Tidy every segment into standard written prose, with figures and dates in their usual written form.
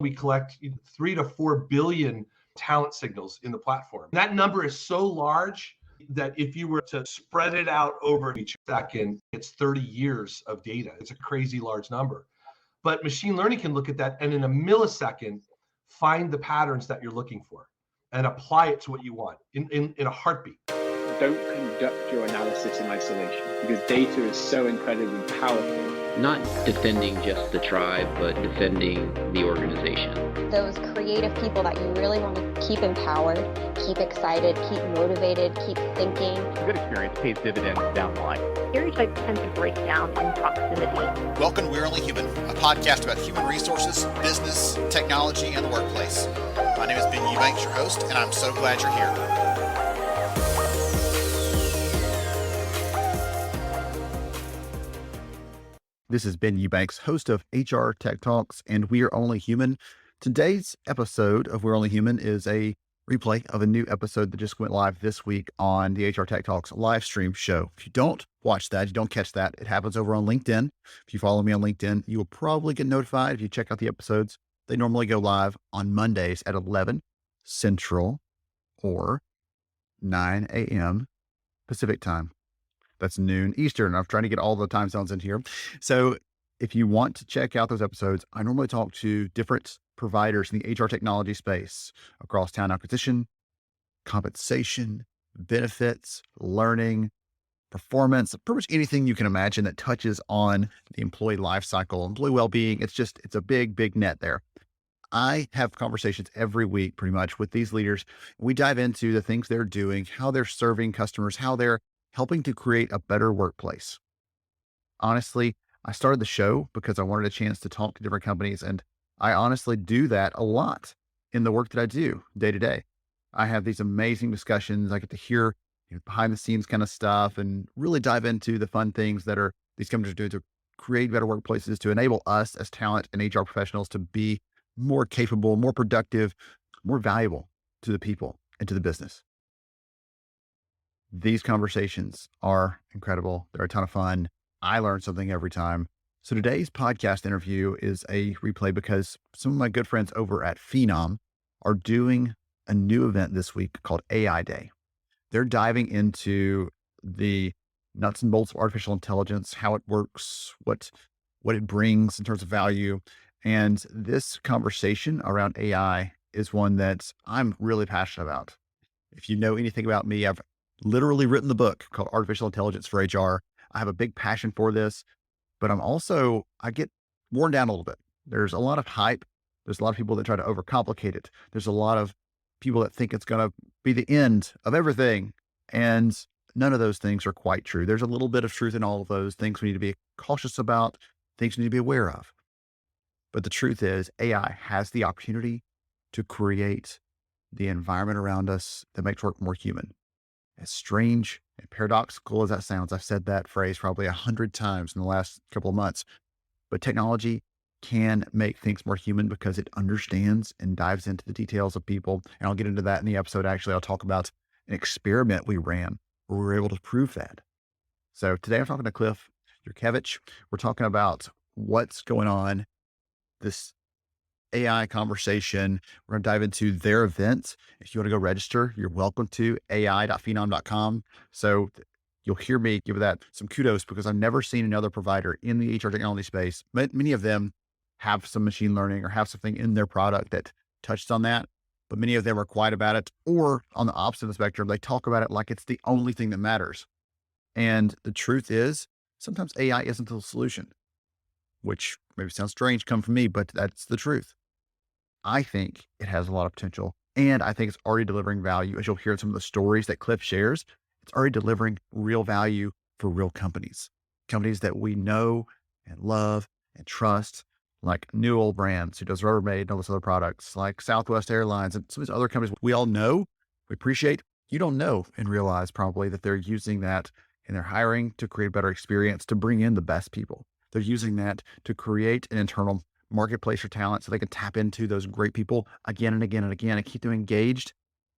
We collect 3 to 4 billion talent signals in the platform. That number is so large that if you were to spread it out over each second, it's 30 years of data. It's a crazy large number. But machine learning can look at that and in a millisecond, find the patterns that you're looking for and apply it to what you want in a heartbeat. Don't conduct your analysis in isolation because data is so incredibly powerful. Not defending just the tribe, but defending the organization. Those creative people that you really want to keep empowered, keep excited, keep motivated, keep thinking. A good experience pays dividends down the line. Stereotypes tend to break down in proximity. Welcome to We're Only Human, a podcast about human resources, business, technology, and the workplace. My name is Ben Eubanks, your host, and I'm so glad you're here. This is Ben Eubanks, host of HR Tech Talks and We're Only Human. Today's episode of We're Only Human is a replay of a new episode that just went live this week on the HR Tech Talks live stream show. If you don't watch that, you don't catch that, it happens over on LinkedIn. If you follow me on LinkedIn, you will probably get notified if you check out the episodes. They normally go live on Mondays at 11 Central or 9 a.m. Pacific time. That's noon Eastern. I'm trying to get all the time zones in here. So if you want to check out those episodes, I normally talk to different providers in the HR technology space across talent acquisition, compensation, benefits, learning, performance, pretty much anything you can imagine that touches on the employee life cycle, employee well-being. It's a big, big net there. I have conversations every week pretty much with these leaders. We dive into the things they're doing, how they're serving customers, how they're helping to create a better workplace. Honestly, I started the show because I wanted a chance to talk to different companies, and I honestly do that a lot in the work that I do day to day. I have these amazing discussions. I get to hear behind the scenes kind of stuff and really dive into the fun things that these companies are doing to create better workplaces, to enable us as talent and HR professionals to be more capable, more productive, more valuable to the people and to the business. These conversations are incredible. They're a ton of fun. I learn something every time. So today's podcast interview is a replay because some of my good friends over at Phenom are doing a new event this week called AI Day. They're diving into the nuts and bolts of artificial intelligence, how it works, what it brings in terms of value. And this conversation around AI is one that I'm really passionate about. If you know anything about me, I've literally written the book called Artificial Intelligence for HR. I have a big passion for this, but I get worn down a little bit. There's a lot of hype. There's a lot of people that try to overcomplicate it. There's a lot of people that think it's going to be the end of everything. And none of those things are quite true. There's a little bit of truth in all of those things we need to be cautious about, things we need to be aware of. But the truth is AI has the opportunity to create the environment around us that makes work more human. As strange and paradoxical as that sounds, I've said that phrase probably 100 times in the last couple of months, but technology can make things more human because it understands and dives into the details of people. And I'll get into that in the episode. Actually, I'll talk about an experiment we ran where we were able to prove that. So today I'm talking to Cliff Jurkiewicz. We're talking about what's going on, this AI conversation. We're going to dive into their event. If you want to go register, you're welcome to ai.phenom.com. So you'll hear me give that some kudos because I've never seen another provider in the HR technology space. Many of them have some machine learning or have something in their product that touches on that, but many of them are quiet about it, or on the opposite of the spectrum, they talk about it like it's the only thing that matters. And the truth is sometimes AI isn't the solution, which maybe sounds strange come from me, but that's the truth. I think it has a lot of potential, and I think it's already delivering value. As you'll hear in some of the stories that Cliff shares, it's already delivering real value for real companies that we know and love and trust, like Newell Brands, who does Rubbermaid and all those other products, like Southwest Airlines and some of these other companies we all know, we appreciate. You don't know and realize probably that they're using that in their hiring to create a better experience, to bring in the best people. They're using that to create an internal marketplace for talent so they can tap into those great people again and again and again and keep them engaged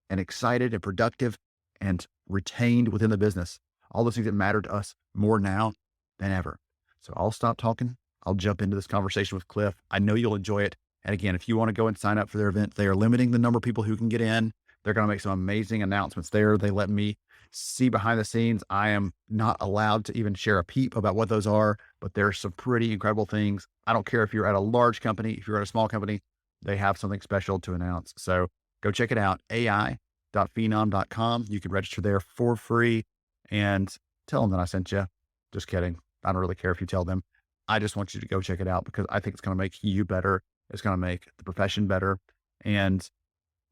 and excited and productive and retained within the business. All those things that matter to us more now than ever. So I'll stop talking. I'll jump into this conversation with Cliff. I know you'll enjoy it. And again, if you want to go and sign up for their event, they are limiting the number of people who can get in. They're going to make some amazing announcements there. They let me see behind the scenes. I am not allowed to even share a peep about what those are, but there's some pretty incredible things. I don't care if you're at a large company, if you're at a small company, they have something special to announce. So go check it out, ai.phenom.com. You can register there for free and tell them that I sent you. Just kidding. I don't really care if you tell them. I just want you to go check it out because I think it's going to make you better. It's going to make the profession better. And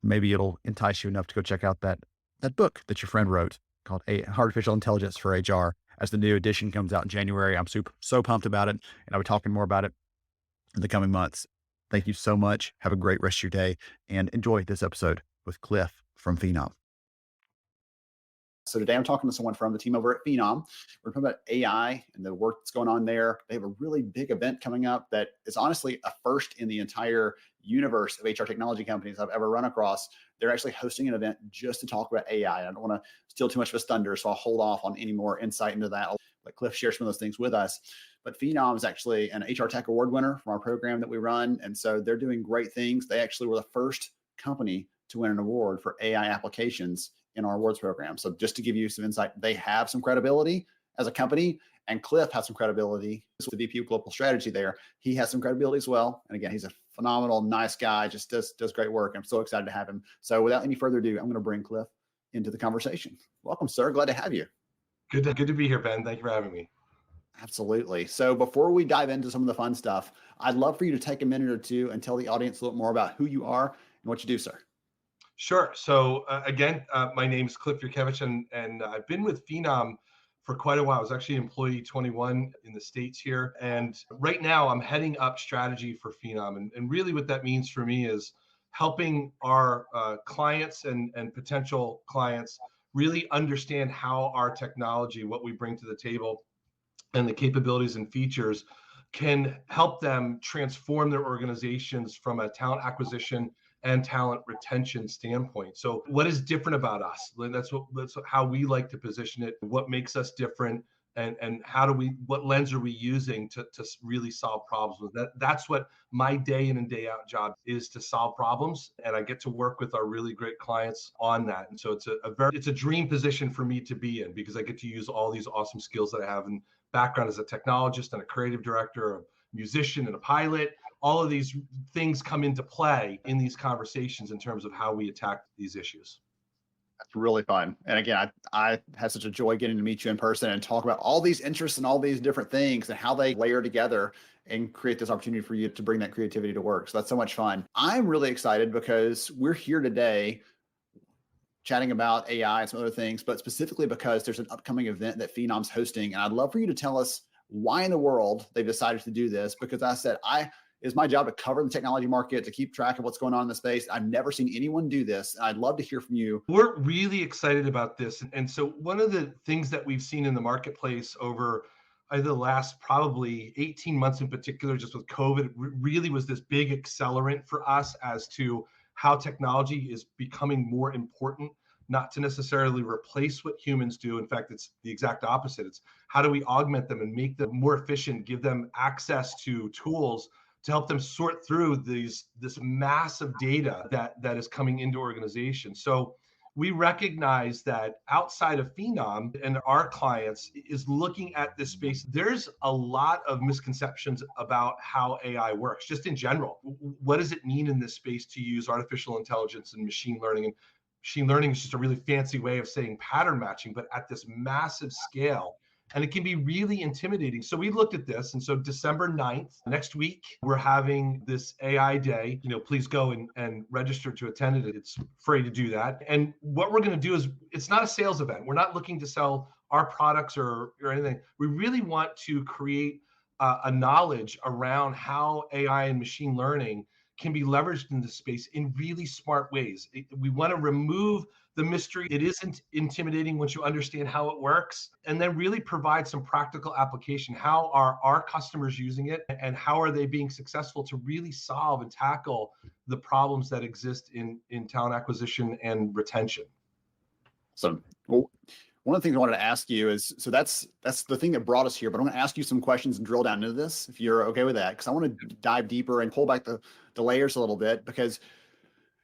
maybe it'll entice you enough to go check out that book that your friend wrote called Artificial Intelligence for HR as the new edition comes out in January. I'm so pumped about it. And I'll be talking more about it in the coming months. Thank you so much. Have a great rest of your day and enjoy this episode with Cliff from Phenom. So today I'm talking to someone from the team over at Phenom. We're talking about AI and the work that's going on there. They have a really big event coming up that is honestly a first in the entire universe of HR technology companies I've ever run across. They're actually hosting an event just to talk about AI. I don't want to steal too much of his thunder, so I'll hold off on any more insight into that. I'll let Cliff share some of those things with us. But Phenom is actually an HR Tech Award winner from our program that we run. And so they're doing great things. They actually were the first company to win an award for AI applications in our awards program. So just to give you some insight, they have some credibility as a company, and Cliff has some credibility. This is the VP of Global Strategy there. He has some credibility as well. And again, he's a phenomenal, nice guy, just does great work. I'm so excited to have him. So without any further ado, I'm going to bring Cliff into the conversation. Welcome, sir. Glad to have you. Good to be here, Ben. Thank you for having me. Absolutely. So before we dive into some of the fun stuff, I'd love for you to take a minute or two and tell the audience a little more about who you are and what you do, sir. Sure. So again, my name is Cliff Jurkiewicz, and I've been with Phenom for quite a while. I was actually employee 21 in the States here. And right now I'm heading up strategy for Phenom. And really what that means for me is helping our clients and potential clients really understand how our technology, what we bring to the table, and the capabilities and features can help them transform their organizations from a talent acquisition and talent retention standpoint. So what is different about us? That's how we like to position it. What makes us different, and what lens are we using to really solve problems? That's what my day in and day out job is, to solve problems. And I get to work with our really great clients on that. And so it's a dream position for me to be in, because I get to use all these awesome skills that I have in background as a technologist and a creative director, a musician and a pilot. All of these things come into play in these conversations in terms of how we attack these issues. That's really fun. And again, I had such a joy getting to meet you in person and talk about all these interests and all these different things and how they layer together and create this opportunity for you to bring that creativity to work. So that's so much fun. I'm really excited because we're here today chatting about AI and some other things, but specifically because there's an upcoming event that Phenom's hosting. And I'd love for you to tell us why in the world they've decided to do this, because I said, it's my job to cover the technology market, to keep track of what's going on in the space. I've never seen anyone do this. And I'd love to hear from you. We're really excited about this. And so one of the things that we've seen in the marketplace over either the last probably 18 months in particular, just with COVID, really was this big accelerant for us as to how technology is becoming more important, not to necessarily replace what humans do. In fact, it's the exact opposite. It's how do we augment them and make them more efficient, give them access to tools to help them sort through this massive data that is coming into organizations. So we recognize that outside of Phenom and our clients is looking at this space. There's a lot of misconceptions about how AI works, just in general. What does it mean in this space to use artificial intelligence and machine learning? And machine learning is just a really fancy way of saying pattern matching, but at this massive scale. And it can be really intimidating. So we looked at this. And so December 9th, next week, we're having this AI day. Please go and register to attend it. It's free to do that. And what we're going to do is, it's not a sales event. We're not looking to sell our products or anything. We really want to create a knowledge around how AI and machine learning can be leveraged in this space in really smart ways. We want to remove the mystery. It isn't intimidating once you understand how it works, and then really provide some practical application. How are our customers using it, and how are they being successful to really solve and tackle the problems that exist in talent acquisition and retention? So one one of the things I wanted to ask you is, so that's the thing that brought us here, but I want to ask you some questions and drill down into this, if you're okay with that, because I want to dive deeper and pull back the layers a little bit, because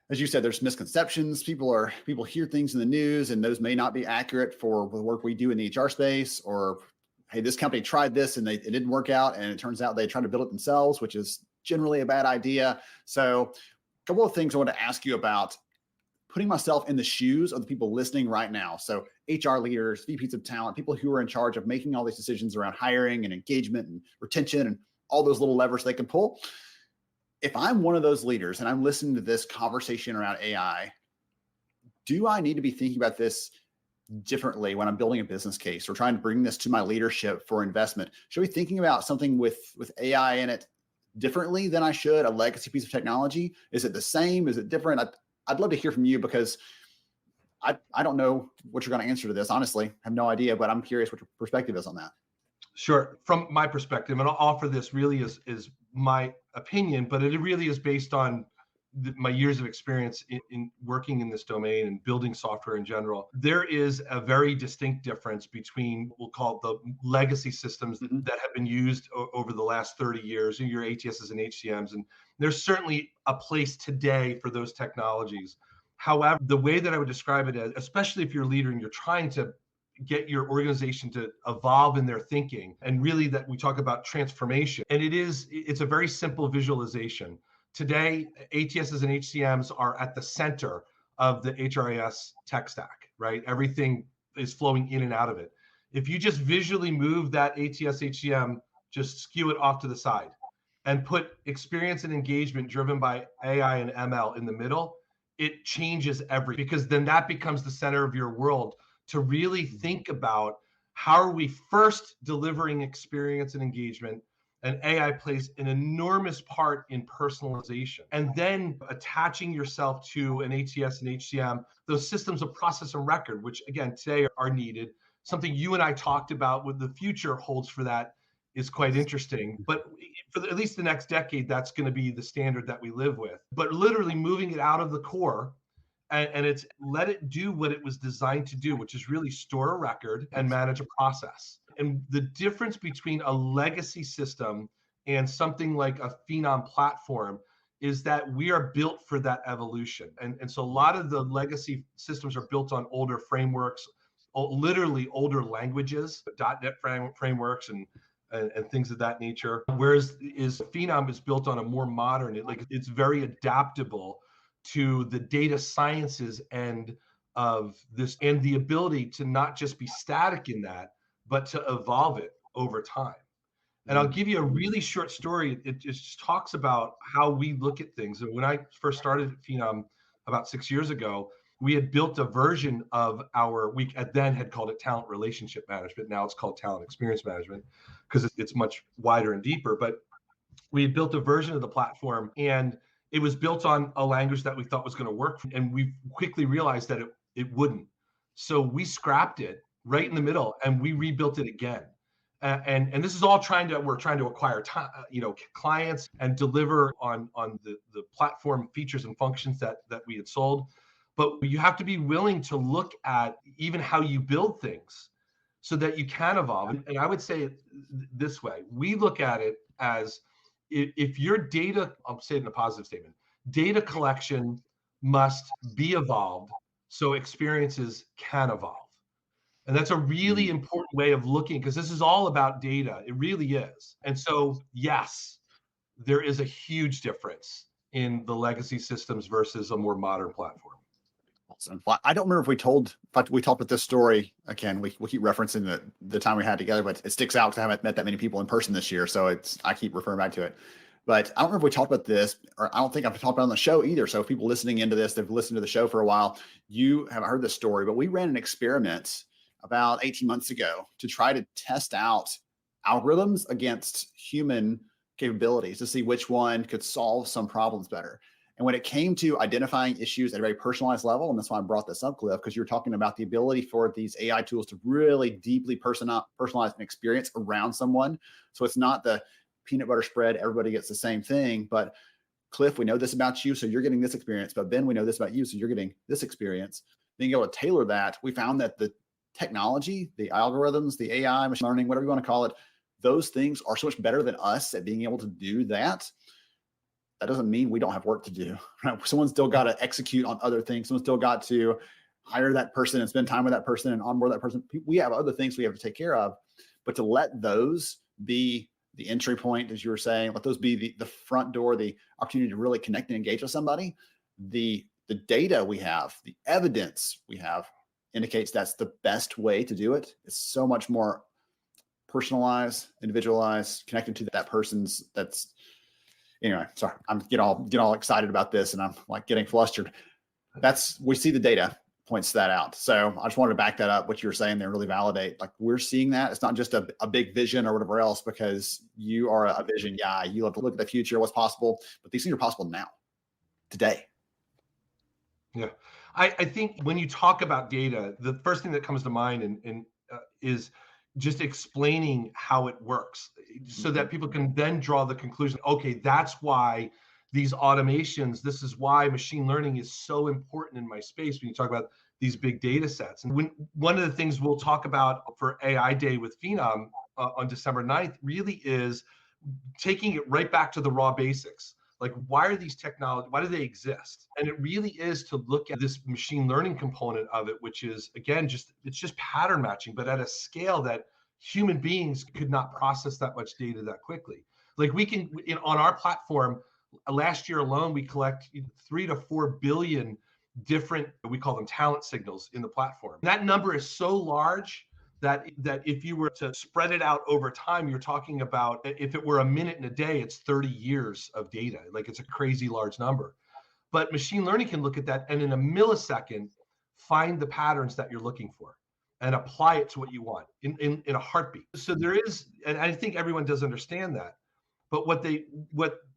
as you said, there's misconceptions. People hear things in the news and those may not be accurate for the work we do in the HR space, or, hey, this company tried this and it didn't work out. And it turns out they tried to build it themselves, which is generally a bad idea. So a couple of things I want to ask you about, putting myself in the shoes of the people listening right now. So HR leaders, VPs of talent, people who are in charge of making all these decisions around hiring and engagement and retention and all those little levers they can pull. If I'm one of those leaders and I'm listening to this conversation around AI, do I need to be thinking about this differently when I'm building a business case or trying to bring this to my leadership for investment? Should we be thinking about something with AI in it differently than I should a legacy piece of technology? Is it the same? Is it different? I'd love to hear from you, because I don't know what you're going to answer to this. Honestly, I have no idea, but I'm curious what your perspective is on that. Sure. From my perspective, and I'll offer this really is my opinion, but it really is based on my years of experience in working in this domain and building software in general. There is a very distinct difference between, we'll call it the legacy systems that have been used over the last 30 years, your ATSs and HCMs. And there's certainly a place today for those technologies. However, the way that I would describe it, especially if you're a leader and you're trying to get your organization to evolve in their thinking, and really that we talk about transformation, and it's a very simple visualization. Today, ATSs and HCMs are at the center of the HRIS tech stack, right? Everything is flowing in and out of it. If you just visually move that ATS HCM, just skew it off to the side and put experience and engagement driven by AI and ML in the middle, it changes everything, because then that becomes the center of your world to really think about how are we first delivering experience and engagement. And AI plays an enormous part in personalization. And then attaching yourself to an ATS and HCM, those systems of process and record, which again, today are needed. Something you and I talked about, what the future holds for that is quite interesting. But for at least the next decade, that's going to be the standard that we live with. But literally moving it out of the core, and it's let it do what it was designed to do, which is really store a record and manage a process. And the difference between a legacy system and something like a Phenom platform is that we are built for that evolution. And so a lot of the legacy systems are built on older frameworks, literally older languages, .NET frameworks and things of that nature. Whereas Phenom is built on a more modern, it's very adaptable to the data sciences end of this, and the ability to not just be static in that, but to evolve it over time. And I'll give you a really short story. It just talks about how we look at things. And when I first started at Phenom about 6 years ago, we had built a version of we then had called it talent relationship management. Now it's called talent experience management, because it's much wider and deeper. But we had built a version of the platform, and it was built on a language that we thought was going to work. And we quickly realized that it wouldn't. So we scrapped it right in the middle and we rebuilt it again. And this is all we're trying to acquire clients and deliver on the platform features and functions that we had sold. But you have to be willing to look at even how you build things so that you can evolve. And I would say it this way. We look at it as, if your data, I'll say it in a positive statement, data collection must be evolved so experiences can evolve. And that's a really important way of looking, because this is all about data. It really is. And so, yes, there is a huge difference in the legacy systems versus a more modern platform. Awesome. Well, I don't remember if we talked about this story again. We keep referencing the time we had together, but it sticks out because I haven't met that many people in person this year. So I keep referring back to it. But I don't remember if we talked about this, or I don't think I've talked about it on the show either. So if people listening into this, they've listened to the show for a while, you haven't heard this story, but we ran an experiment about 18 months ago to try to test out algorithms against human capabilities to see which one could solve some problems better. And when it came to identifying issues at a very personalized level, and that's why I brought this up, Cliff, because you're talking about the ability for these AI tools to really deeply personalize an experience around someone. So it's not the peanut butter spread, everybody gets the same thing, but Cliff, we know this about you, so you're getting this experience. But Ben, we know this about you, so you're getting this experience. Being able to tailor that, we found that the technology, the algorithms, the AI, machine learning, whatever you want to call it, those things are so much better than us at being able to do that. That doesn't mean we don't have work to do. Right? Someone's still got to execute on other things. Someone's still got to hire that person and spend time with that person and onboard that person. We have other things we have to take care of, but to let those be the entry point, as you were saying, let those be the front door, the opportunity to really connect and engage with somebody. The data we have, the evidence we have indicates that's the best way to do it. It's so much more personalized, individualized, connected to that person's. Anyway, sorry, I'm get all excited about this, and I'm like getting flustered. We see the data points that out. So I just wanted to back that up, what you were saying there, really validate. Like, we're seeing that. It's not just a big vision or whatever else, because you are a vision guy. You have to look at the future, what's possible, but these things are possible now, today. Yeah. I think when you talk about data, the first thing that comes to mind is just explaining how it works so that people can then draw the conclusion, okay, that's why these automations, this is why machine learning is so important in my space when you talk about these big data sets. And one of the things we'll talk about for AI Day with Phenom on December 9th really is taking it right back to the raw basics. Like, why are these technologies, why do they exist? And it really is to look at this machine learning component of it, which is, again, it's just pattern matching, but at a scale that human beings could not process that much data that quickly. Like, we can, on our platform, last year alone, we collect 3 to 4 billion different, we call them talent signals in the platform. That number is so large that if you were to spread it out over time, you're talking about, if it were a minute in a day, it's 30 years of data. Like, it's a crazy large number. But machine learning can look at that and in a millisecond find the patterns that you're looking for and apply it to what you want in a heartbeat. So there is, and I think everyone does understand that, but what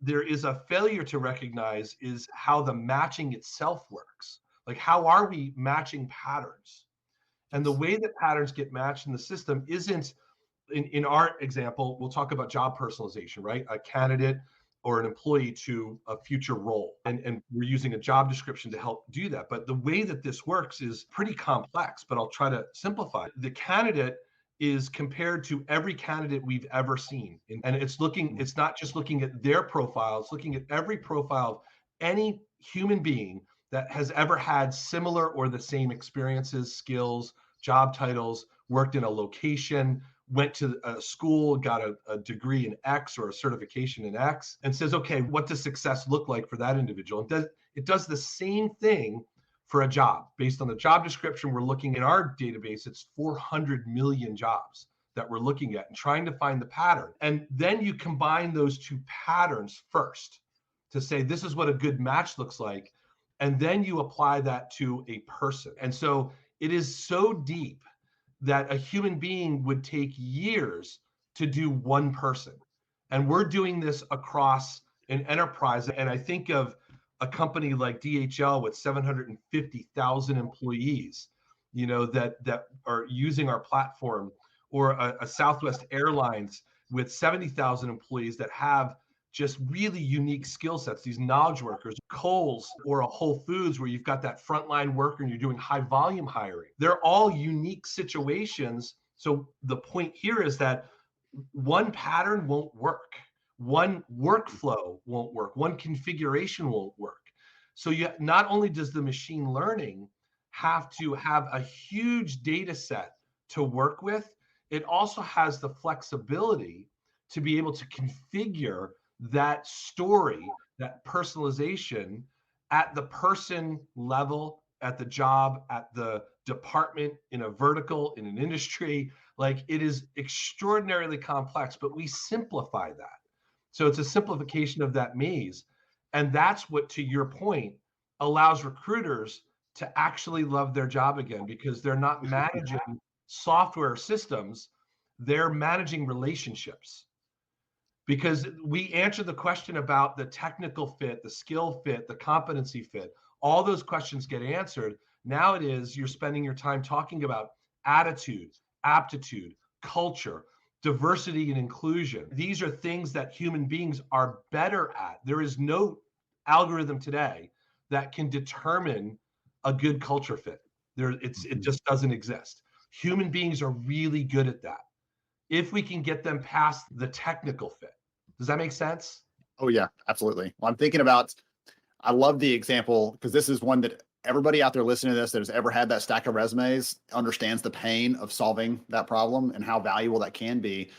there is a failure to recognize is how the matching itself works. Like, how are we matching patterns? And the way that patterns get matched in the system isn't, in our example, we'll talk about job personalization, right? A candidate or an employee to a future role. And we're using a job description to help do that. But the way that this works is pretty complex, but I'll try to simplify it. The candidate is compared to every candidate we've ever seen. And it's not just looking at their profile, it's looking at every profile of any human being that has ever had similar or the same experiences, skills, job titles, worked in a location, went to a school, got a degree in X or a certification in X, and says, okay, what does success look like for that individual? It does the same thing for a job. Based on the job description, we're looking in our database, it's 400 million jobs that we're looking at and trying to find the pattern. And then you combine those two patterns first to say, this is what a good match looks like. And then you apply that to a person. And so it is so deep that a human being would take years to do one person. And we're doing this across an enterprise. And I think of a company like DHL with 750,000 employees, that are using our platform, or a Southwest Airlines with 70,000 employees that have just really unique skill sets, these knowledge workers, Kohl's or a Whole Foods where you've got that frontline worker and you're doing high volume hiring. They're all unique situations. So the point here is that one pattern won't work. One workflow won't work. One configuration won't work. So not only does the machine learning have to have a huge data set to work with, it also has the flexibility to be able to configure that story, that personalization at the person level, at the job, at the department, in a vertical, in an industry. Like, it is extraordinarily complex, but we simplify that. So it's a simplification of that maze. And that's what, to your point, allows recruiters to actually love their job again, because they're not managing software systems, they're managing relationships. Because we answered the question about the technical fit, the skill fit, the competency fit, all those questions get answered. Now it is, you're spending your time talking about attitude, aptitude, culture, diversity and inclusion. These are things that human beings are better at. There is no algorithm today that can determine a good culture fit. It just doesn't exist. Human beings are really good at that if we can get them past the technical fit. Does that make sense? Oh yeah, absolutely. Well, I'm thinking about, I love the example because this is one that everybody out there listening to this that has ever had that stack of resumes understands the pain of solving that problem and how valuable that can be.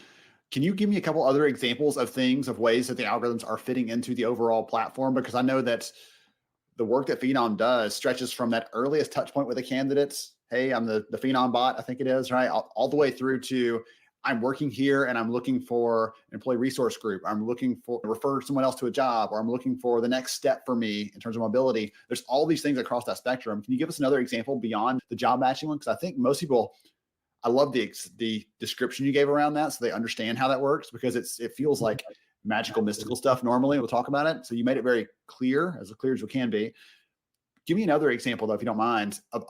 Can you give me a couple other examples of things, of ways that the algorithms are fitting into the overall platform? Because I know that the work that Phenom does stretches from that earliest touch point with the candidates. Hey, I'm the Phenom bot, I think it is, right? All the way through to I'm working here and I'm looking for an employee resource group. I'm looking for refer someone else to a job, or I'm looking for the next step for me in terms of mobility. There's all these things across that spectrum. Can you give us another example beyond the job matching one? Because I think most people, I love the description you gave around that so they understand how that works, because it feels like magical, mystical stuff normally. We'll talk about it. So you made it very clear as we can be. Give me another example, though, if you don't mind, of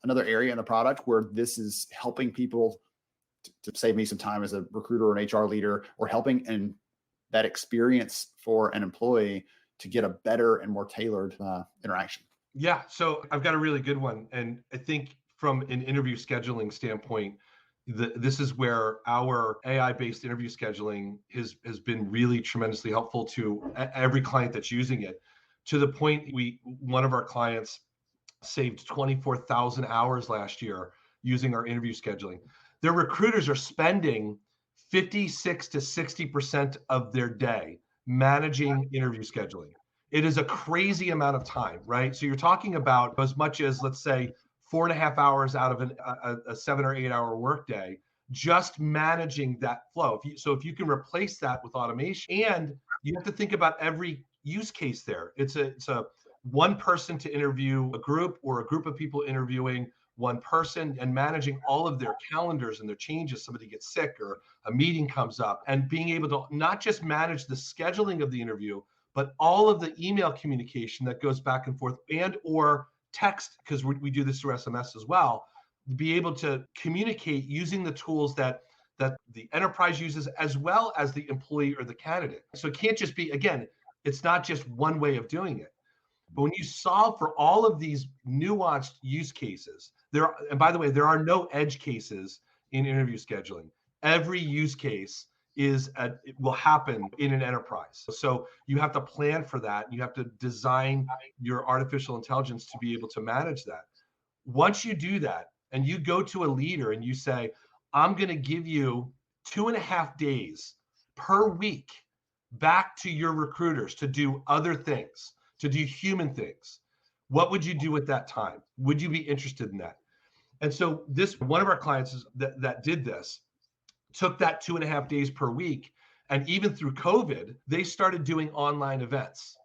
another area in the product where this is helping people to save me some time as a recruiter or an HR leader, or helping in that experience for an employee to get a better and more tailored interaction. Yeah. So I've got a really good one. And I think from an interview scheduling standpoint, this is where our AI-based interview scheduling has been really tremendously helpful to every client that's using it, to the point one of our clients saved 24,000 hours last year using our interview scheduling. Their recruiters are spending 56 to 60% of their day managing interview scheduling. It is a crazy amount of time, right? So you're talking about as much as, let's say, 4.5 hours out of a 7 or 8 hour workday, just managing that flow. If you can replace that with automation, and you have to think about every use case there. It's a one person to interview a group, or a group of people interviewing one person, and managing all of their calendars and their changes. Somebody gets sick or a meeting comes up, and being able to not just manage the scheduling of the interview, but all of the email communication that goes back and forth, and or text, because we do this through SMS as well, be able to communicate using the tools that the enterprise uses, as well as the employee or the candidate. So it can't just be, again, it's not just one way of doing it. But when you solve for all of these nuanced use cases, and by the way, there are no edge cases in interview scheduling. Every use case it will happen in an enterprise. So you have to plan for that. And you have to design your artificial intelligence to be able to manage that. Once you do that, and you go to a leader and you say, I'm going to give you 2.5 days per week back to your recruiters to do other things, to do human things. What would you do at that time? Would you be interested in that? And so one of our clients that did this took that 2.5 days per week. And even through COVID, they started doing online events,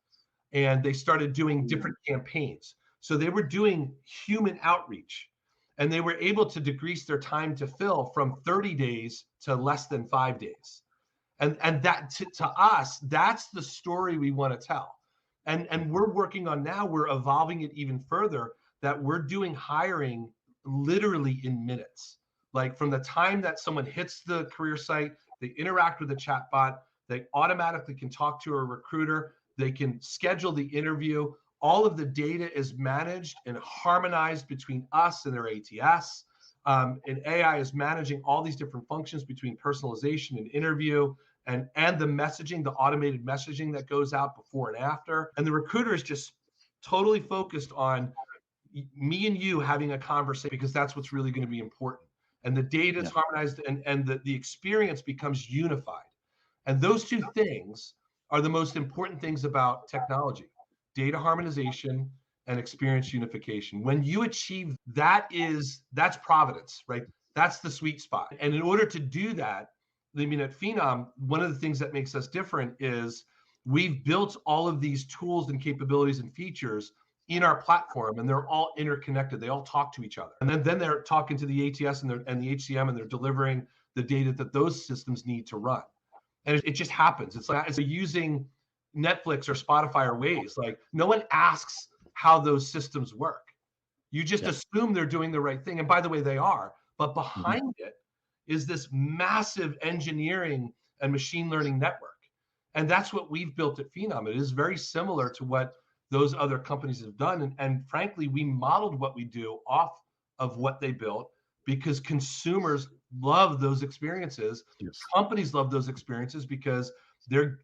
and they started doing different campaigns. So they were doing human outreach, and they were able to decrease their time to fill from 30 days to less than 5 days. And that to us, that's the story we want to tell. And we're working on now, we're evolving it even further, that we're doing hiring literally in minutes. Like from the time that someone hits the career site, they interact with the chatbot, they automatically can talk to a recruiter, they can schedule the interview. All of the data is managed and harmonized between us and their ATS. And AI is managing all these different functions between personalization and interview, and the messaging, the automated messaging that goes out before and after. And the recruiter is just totally focused on me and you having a conversation, because that's what's really going to be important. And the data is harmonized, and the experience becomes unified. And those two things are the most important things about technology: data harmonization and experience unification. When you achieve that, that's providence, right? That's the sweet spot. And in order to do that, I mean, at Phenom, one of the things that makes us different is we've built all of these tools and capabilities and features in our platform, and they're all interconnected. They all talk to each other. And then they're talking to the ATS and the HCM, and they're delivering the data that those systems need to run. And it just happens. It's like using Netflix or Spotify or Waze. Like, no one asks how those systems work. You just assume they're doing the right thing. And by the way, they are. But behind it is this massive engineering and machine learning network. And that's what we've built at Phenom. It is very similar to what those other companies have done. And frankly, we modeled what we do off of what they built, because consumers love those experiences. Yes. Companies love those experiences because they're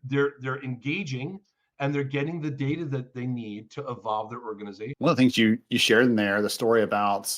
engaging and they're getting the data that they need to evolve their organization. One of the things you shared in there, the story about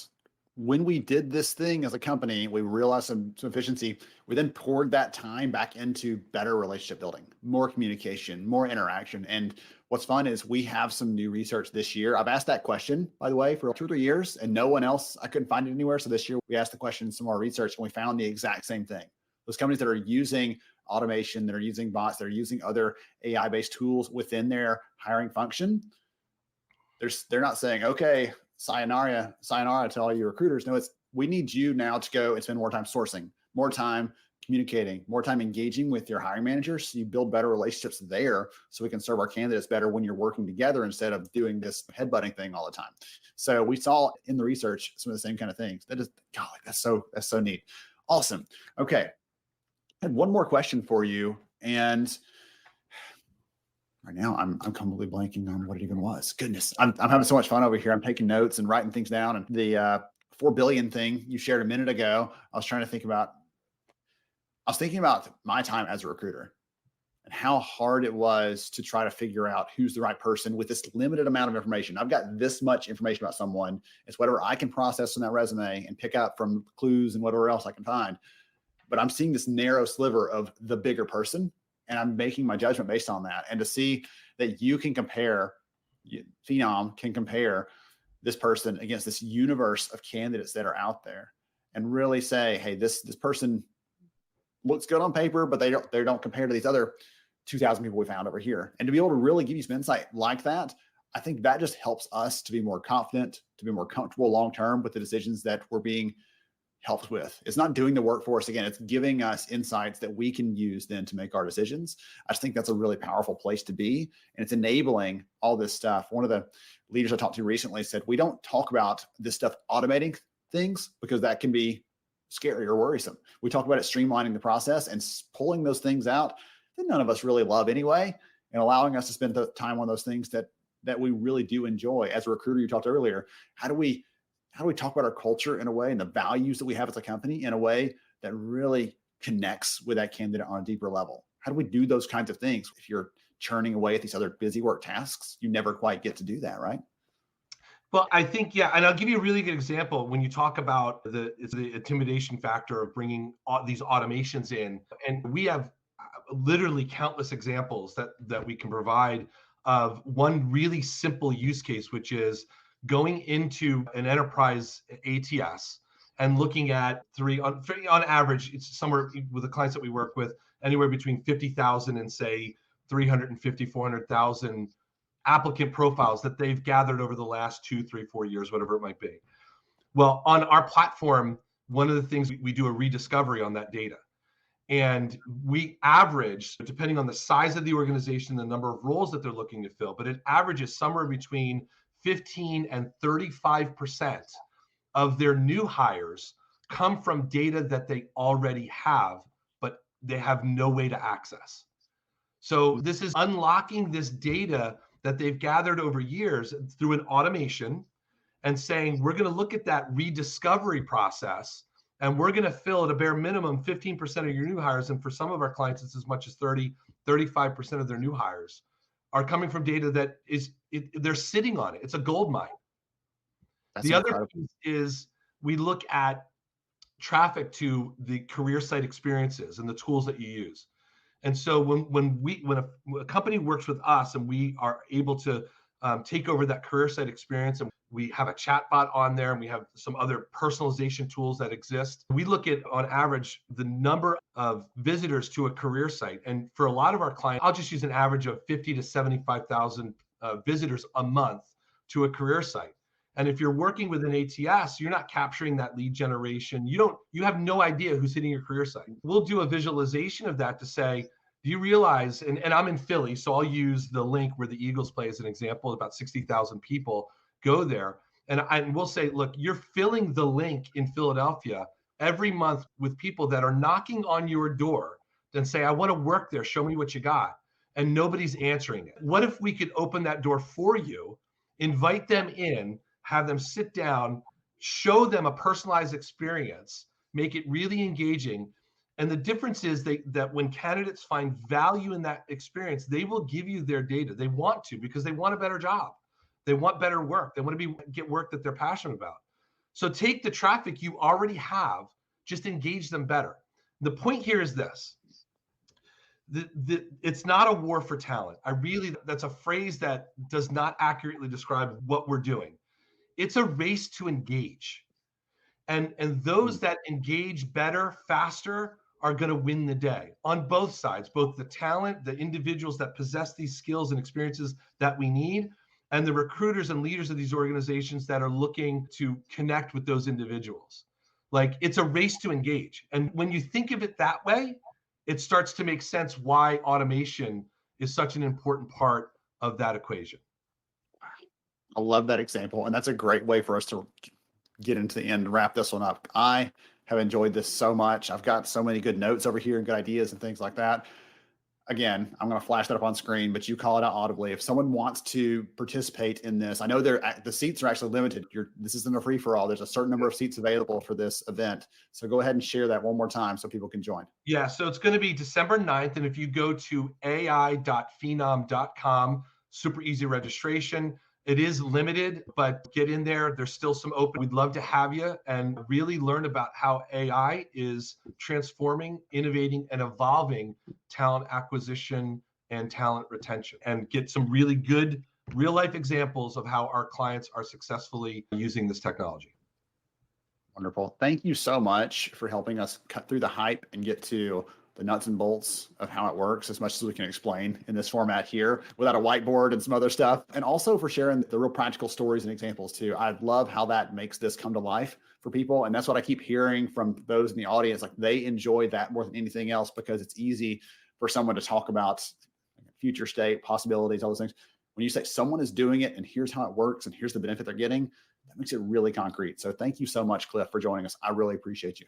when we did this thing as a company, we realized some efficiency. We then poured that time back into better relationship building, more communication, more interaction. And what's fun is we have some new research this year. I've asked that question, by the way, for 2 or 3 years, and no one else, I couldn't find it anywhere. So this year we asked the question in some more research, and we found the exact same thing. Those companies that are using automation, that are using bots, that are using other AI-based tools within their hiring function, they're not saying, okay, sayonara to all you recruiters. No, it's, we need you now to go and spend more time sourcing, more time communicating, more time engaging with your hiring managers. So you build better relationships there so we can serve our candidates better when you're working together instead of doing this headbutting thing all the time. So we saw in the research some of the same kind of things. That is, golly, that's so neat. Awesome. Okay. I had one more question for you. And right now, I'm completely blanking on what it even was. Goodness, I'm having so much fun over here. I'm taking notes and writing things down. And the 4 billion thing you shared a minute ago, I was thinking about my time as a recruiter and how hard it was to try to figure out who's the right person with this limited amount of information. I've got this much information about someone. It's whatever I can process in that resume and pick up from clues and whatever else I can find. But I'm seeing this narrow sliver of the bigger person, and I'm making my judgment based on that. And to see that you can compare, Phenom can compare this person against this universe of candidates that are out there and really say, hey, this person looks good on paper, but they don't compare to these other 2,000 people we found over here. And to be able to really give you some insight like that, I think that just helps us to be more confident, to be more comfortable long-term with the decisions that we're being helped with. It's not doing the work for us again. It's giving us insights that we can use then to make our decisions. I just think that's a really powerful place to be. And it's enabling all this stuff. One of the leaders I talked to recently said, we don't talk about this stuff automating things because that can be scary or worrisome. We talk about it streamlining the process and pulling those things out that none of us really love anyway, and allowing us to spend the time on those things that we really do enjoy. As a recruiter, you talked earlier, how do we talk about our culture in a way and the values that we have as a company in a way that really connects with that candidate on a deeper level? How do we do those kinds of things? If you're churning away at these other busy work tasks, you never quite get to do that, right? Well, I think, yeah, and I'll give you a really good example when you talk about the intimidation factor of bringing these automations in. And we have literally countless examples that we can provide of one really simple use case, which is going into an enterprise ATS and looking at on average, it's somewhere with the clients that we work with, anywhere between 50,000 and say 350, 400,000 applicant profiles that they've gathered over the last 2, 3, 4 years, whatever it might be. Well, on our platform, one of the things we do a rediscovery on that data. And we average, depending on the size of the organization, the number of roles that they're looking to fill, but it averages somewhere between 15 and 35% of their new hires come from data that they already have, but they have no way to access. So this is unlocking this data that they've gathered over years through an automation and saying, we're going to look at that rediscovery process and we're going to fill at a bare minimum 15% of your new hires. And for some of our clients, it's as much as 35% of their new hires are coming from data that they're sitting on it. It's a gold mine. That's the incredible. Other piece is we look at traffic to the career site experiences and the tools that you use. And so when a company works with us and we are able to take over that career site experience, and we have a chatbot on there and we have some other personalization tools that exist, we look at on average the number of visitors to a career site. And for a lot of our clients, I'll just use an average of 50 to 75,000 visitors a month to a career site. And if you're working with an ATS, you're not capturing that lead generation. You have no idea who's hitting your career site. We'll do a visualization of that to say, do you realize, and I'm in Philly, so I'll use the link where the Eagles play as an example, about 60,000 people go there. And we'll say, look, you're filling the link in Philadelphia every month with people that are knocking on your door and say, I want to work there, show me what you got. And nobody's answering it. What if we could open that door for you, invite them in, have them sit down, show them a personalized experience, make it really engaging. And the difference is that when candidates find value in that experience, they will give you their data. They want to, because they want a better job. They want better work. They want to get work that they're passionate about. So take the traffic you already have, just engage them better. The point here is this. It's not a war for talent. That's a phrase that does not accurately describe what we're doing. It's a race to engage. And those that engage better, faster, are going to win the day on both sides, both the talent, the individuals that possess these skills and experiences that we need, and the recruiters and leaders of these organizations that are looking to connect with those individuals. Like, it's a race to engage. And when you think of it that way, it starts to make sense why automation is such an important part of that equation. I love that example. And that's a great way for us to get into the end and wrap this one up. I have enjoyed this so much. I've got so many good notes over here and good ideas and things like that. Again, I'm going to flash that up on screen, but you call it out audibly. If someone wants to participate in this, I know the seats are actually limited. This isn't a free for all. There's a certain number of seats available for this event. So go ahead and share that one more time so people can join. Yeah, so it's going to be December 9th. And if you go to ai.phenom.com, super easy registration. It is limited, but get in there. There's still some open. We'd love to have you and really learn about how AI is transforming, innovating, and evolving talent acquisition and talent retention, and get some really good real life examples of how our clients are successfully using this technology. Wonderful. Thank you so much for helping us cut through the hype and get to the nuts and bolts of how it works as much as we can explain in this format here without a whiteboard and some other stuff. And also for sharing the real practical stories and examples too. I love how that makes this come to life for people. And that's what I keep hearing from those in the audience. Like, they enjoy that more than anything else, because it's easy for someone to talk about future state, possibilities, all those things. When you say someone is doing it and here's how it works and here's the benefit they're getting, that makes it really concrete. So thank you so much, Cliff, for joining us. I really appreciate you.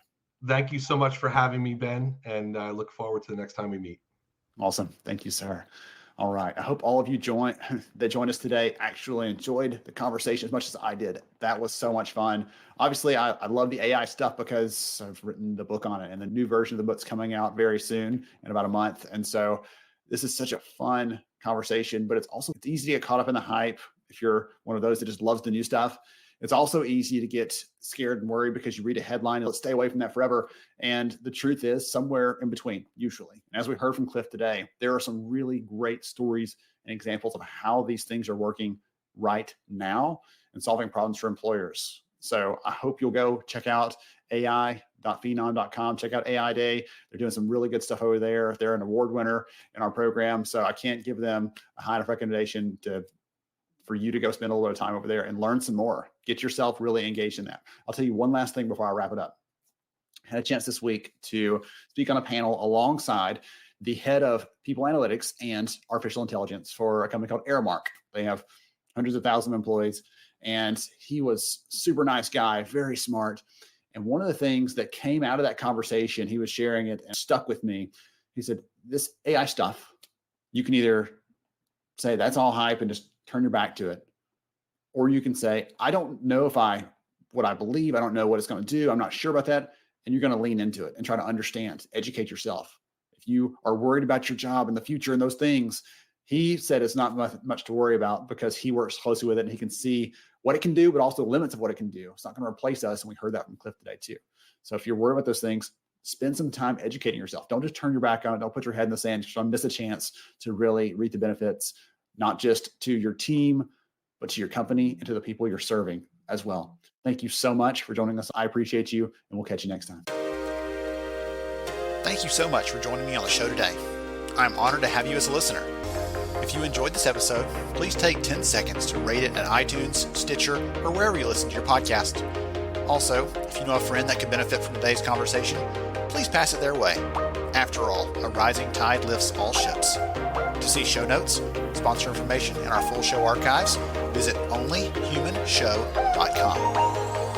Thank you so much for having me, Ben, and I look forward to the next time we meet. Awesome. Thank you, sir. All right. I hope all of you that joined us today actually enjoyed the conversation as much as I did. That was so much fun. Obviously, I love the AI stuff because I've written the book on it, and the new version of the book's coming out very soon in about a month. And so this is such a fun conversation, but it's easy to get caught up in the hype if you're one of those that just loves the new stuff. It's also easy to get scared and worried because you read a headline and let's stay away from that forever. And the truth is somewhere in between, usually. And as we heard from Cliff today, there are some really great stories and examples of how these things are working right now and solving problems for employers. So I hope you'll go check out ai.phenom.com. Check out AI Day. They're doing some really good stuff over there. They're an award winner in our program. So I can't give them a high enough recommendation for you to go spend a little bit of time over there and learn some more. Get yourself really engaged in that. I'll tell you one last thing before I wrap it up. I had a chance this week to speak on a panel alongside the head of people analytics and artificial intelligence for a company called Aramark. They have hundreds of thousands of employees, and he was super nice guy, very smart. And one of the things that came out of that conversation, he was sharing it and stuck with me. He said, this AI stuff, you can either say that's all hype and just turn your back to it. Or you can say, I don't know what I believe. I don't know what it's going to do. I'm not sure about that. And you're going to lean into it and try to understand, educate yourself. If you are worried about your job in the future and those things, he said it's not much to worry about because he works closely with it and he can see what it can do, but also the limits of what it can do. It's not going to replace us. And we heard that from Cliff today too. So if you're worried about those things, spend some time educating yourself. Don't just turn your back on it. Don't put your head in the sand. Don't miss a chance to really reap the benefits, not just to your team, but to your company and to the people you're serving as well. Thank you so much for joining us. I appreciate you, and we'll catch you next time. Thank you so much for joining me on the show today. I'm honored to have you as a listener. If you enjoyed this episode, please take 10 seconds to rate it at iTunes, Stitcher, or wherever you listen to your podcast. Also, if you know a friend that could benefit from today's conversation, please pass it their way. After all, a rising tide lifts all ships. To see show notes, sponsor information, and our full show archives, visit onlyhumanshow.com.